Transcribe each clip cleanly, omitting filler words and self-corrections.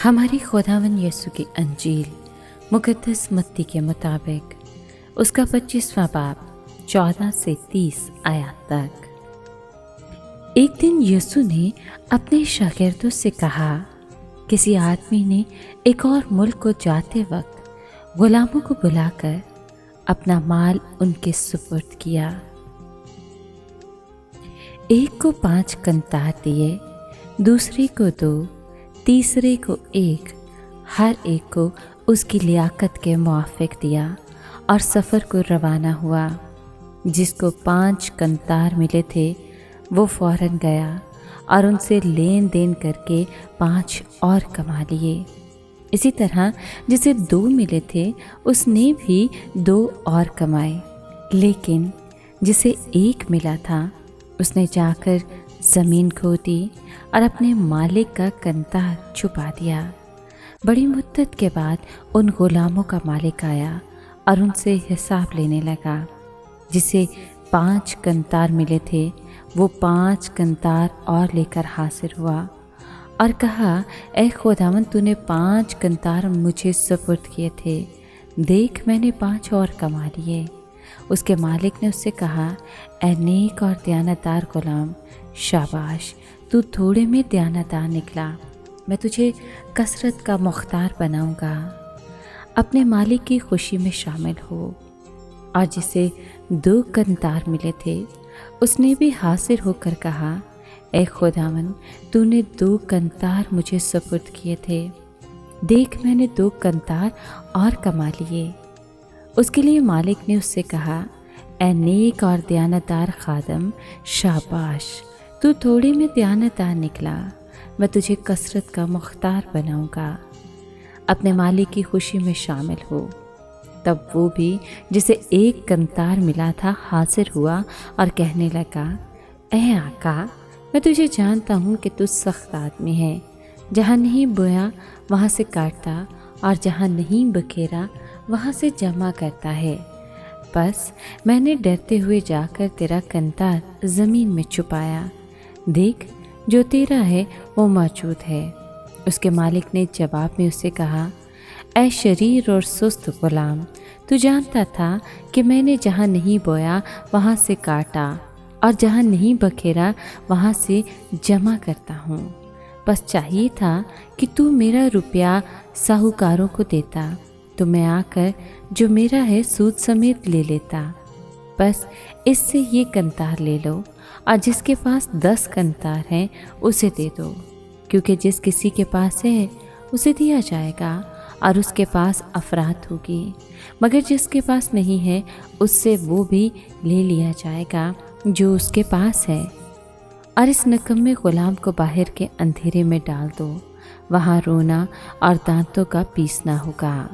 ہماری خداوند یسوع کی انجیل مقدس متی کے مطابق اس کا 25واں باب 14 سے 30 آیات تک۔ ایک دن یسوع نے اپنے شاگردوں سے کہا، کسی آدمی نے ایک اور ملک کو جاتے وقت غلاموں کو بلا کر اپنا مال ان کے سپرد کیا۔ ایک کو 5 قنطار دیے، دوسرے کو 2، تیسرے کو 1، ہر ایک کو اس کی لیاقت کے موافق دیا، اور سفر کو روانہ ہوا۔ جس کو 5 قنطار ملے تھے وہ فوراً گیا اور ان سے لین دین کر کے 5 اور کما لیے۔ اسی طرح جسے 2 ملے تھے اس نے بھی 2 اور کمائے، لیکن جسے 1 ملا تھا اس نے جا کر زمین کھودی اور اپنے مالک کا قنطار چھپا دیا۔ بڑی مدت کے بعد ان غلاموں کا مالک آیا اور ان سے حساب لینے لگا۔ جسے 5 قنطار ملے تھے وہ 5 قنطار اور لے کر حاضر ہوا اور کہا، اے خداوند، تو نے 5 قنطار مجھے سپرد کیے تھے، دیکھ میں نے 5 اور کما لیے۔ اس کے مالک نے اس سے کہا، اے نیک اور دیانتدار غلام، شاباش، تو تھوڑے میں دیانتدار نکلا، میں تجھے کثرت کا مختار بناؤں گا۔ اپنے مالک کی خوشی میں شامل ہو۔ اور جسے 2 قنطار ملے تھے اس نے بھی حاضر ہو کر کہا، اے خداوند، تو نے 2 قنطار مجھے سپرد کیے تھے، دیکھ میں نے 2 قنطار اور کما لیے۔ اس کے لیے مالک نے اس سے کہا، اے نیک اور دیانتدار خادم، شاباش، تو تھوڑے میں دیانتدار نکلا، میں تجھے کثرت کا مختار بناؤں گا۔ اپنے مالک کی خوشی میں شامل ہو۔ تب وہ بھی جسے 1 قنطار ملا تھا حاضر ہوا اور کہنے لگا، اے آقا، میں تجھے جانتا ہوں کہ تو سخت آدمی ہے، جہاں نہیں بویا وہاں سے کاٹتا اور جہاں نہیں بکھیرا وہاں سے جمع کرتا ہے۔ بس میں نے ڈرتے ہوئے جا کر تیرا قنطار زمین میں چھپایا، دیکھ جو تیرا ہے وہ موجود ہے۔ اس کے مالک نے جواب میں اسے کہا، اے شریر اور سست غلام، تو جانتا تھا کہ میں نے جہاں نہیں بویا وہاں سے کاٹا اور جہاں نہیں بکھیرا وہاں سے جمع کرتا ہوں۔ بس چاہیے تھا کہ تو میرا روپیہ ساہوکاروں کو دیتا، تو میں آ کر جو میرا ہے سود سمیت لے لیتا۔ بس اس سے یہ قنطار لے لو، اور جس کے پاس 10 قنطار ہیں اسے دے دو، کیونکہ جس کسی کے پاس ہے اسے دیا جائے گا اور اس کے پاس افراط ہوگی، مگر جس کے پاس نہیں ہے اس سے وہ بھی لے لیا جائے گا جو اس کے پاس ہے۔ اور اس نکمے غلام کو باہر کے اندھیرے میں ڈال دو، وہاں رونا اور دانتوں کا پیسنا ہوگا۔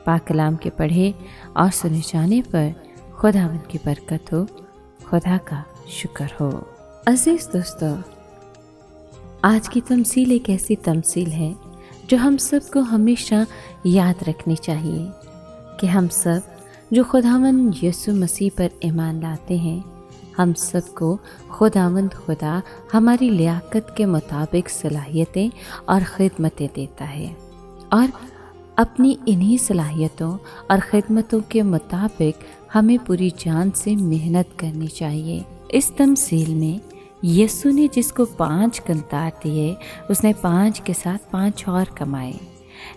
پاک کلام کے پڑھے اور سنے جانے پر خداوند کی برکت ہو، خدا کا شکر ہو۔ عزیز دوستو، آج کی تمثیل ایک ایسی تمثیل ہے جو ہم سب کو ہمیشہ یاد رکھنی چاہیے کہ ہم سب جو خداوند یسوع مسیح پر ایمان لاتے ہیں، ہم سب کو خداوند خدا ہماری لیاقت کے مطابق صلاحیتیں اور خدمتیں دیتا ہے، اور اپنی انہی صلاحیتوں اور خدمتوں کے مطابق ہمیں پوری جان سے محنت کرنی چاہیے۔ اس تمثیل میں یسوع نے جس کو 5 قنطار دیے اس نے 5 کے ساتھ 5 اور کمائے۔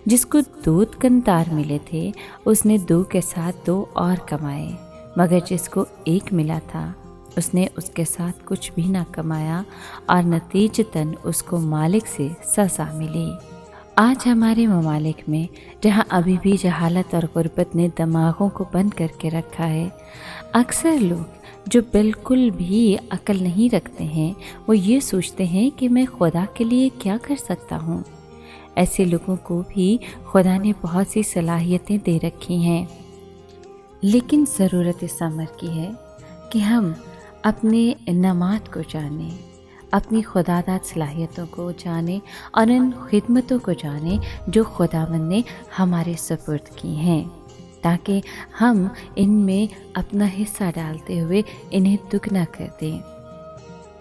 جس کو 2 قنطار ملے تھے اس نے 2 کے ساتھ 2 اور کمائے، مگر جس کو 1 ملا تھا اس نے اس کے ساتھ کچھ بھی نہ کمایا، اور نتیجتاً اس کو مالک سے سزا ملی۔ آج ہمارے ممالک میں جہاں ابھی بھی جہالت اور غربت نے دماغوں کو بند کر کے رکھا ہے، اکثر لوگ جو بالکل بھی عقل نہیں رکھتے ہیں وہ یہ سوچتے ہیں کہ میں خدا کے لیے کیا کر سکتا ہوں۔ ایسے لوگوں کو بھی خدا نے بہت سی صلاحیتیں دے رکھی ہیں، لیکن ضرورت اس امر کی ہے کہ ہم اپنے انعامات کو جانیں، اپنی خداداد صلاحیتوں کو جانیں اور ان خدمتوں کو جانیں جو خداوند نے ہمارے سپرد کی ہیں، تاکہ ہم ان میں اپنا حصہ ڈالتے ہوئے انہیں دگنا کر دیں۔